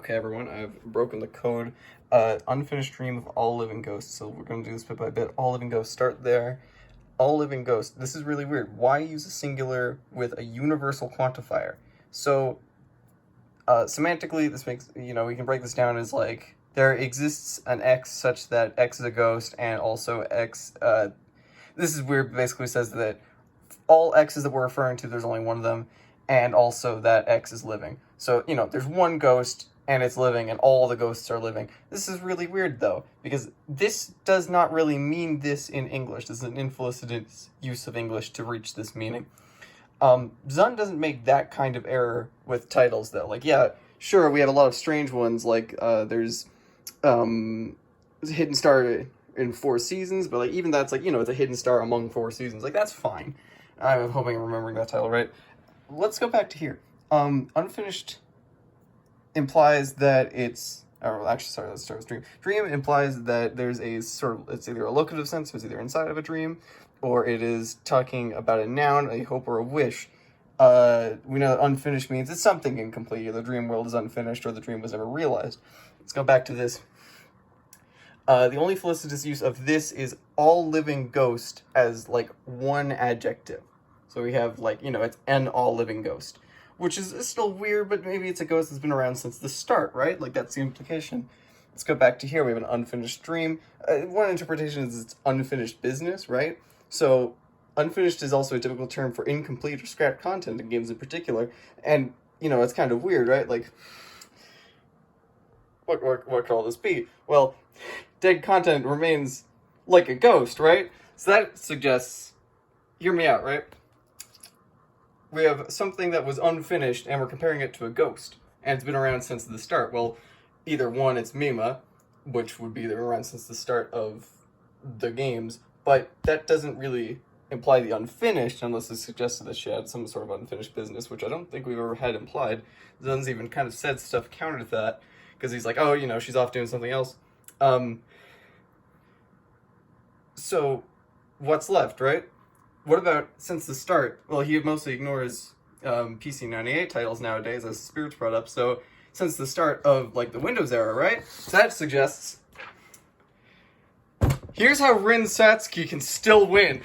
Okay, everyone, I've broken the code. Unfinished dream of all living ghosts. So we're going to do this bit by bit. All living ghosts, start there. All living ghosts. This is really weird. Why use a singular with a universal quantifier? So, semantically, this makes, we can break this down as like, there exists an X such that X is a ghost, and also X, this is weird, basically says that all X's that we're referring to, there's only one of them, and also that X is living. So, there's one ghost, and it's living, and all the ghosts are living. This is really weird, though, because this does not really mean this in English. This is an implicit use of English to reach this meaning. Zun doesn't make that kind of error with titles, though. Like, yeah, sure, we have a lot of strange ones, like, there's, Hidden Star in 4 seasons, but, like, even that's, like, it's a hidden star among 4 seasons. Like, that's fine. I'm hoping I'm remembering that title right. Let's go back to here. Unfinished implies that it's, let's start with dream. Dream implies that there's a sort of, it's either a locative sense, so it's either inside of a dream, or it is talking about a noun, a hope, or a wish. We know that unfinished means it's something incomplete. Either the dream world is unfinished or the dream was never realized. Let's go back to this. The only felicitous use of this is all living ghost as, like, one adjective. So we have, like, it's an all living ghost, which is still weird, but maybe it's a ghost that's been around since the start, right? Like, that's the implication. Let's go back to here. We have an unfinished dream. One interpretation is it's unfinished business, right? So unfinished is also a typical term for incomplete or scrapped content in games in particular. And, it's kind of weird, right? Like, what could all this be? Well, dead content remains like a ghost, right? So that suggests, hear me out, right? We have something that was unfinished, and we're comparing it to a ghost, and it's been around since the start. Well, either one, it's Mima, which would be around since the start of the games, but that doesn't really imply the unfinished, unless it suggested that she had some sort of unfinished business, which I don't think we've ever had implied. Zun's even kind of said stuff counter to that, because he's like, oh, she's off doing something else. So, what's left, right? What about since the start? Well, he mostly ignores PC98 titles nowadays, as Spirits brought up, so since the start of, like, the Windows era, right? So that suggests, here's how Rin Satsuki can still win.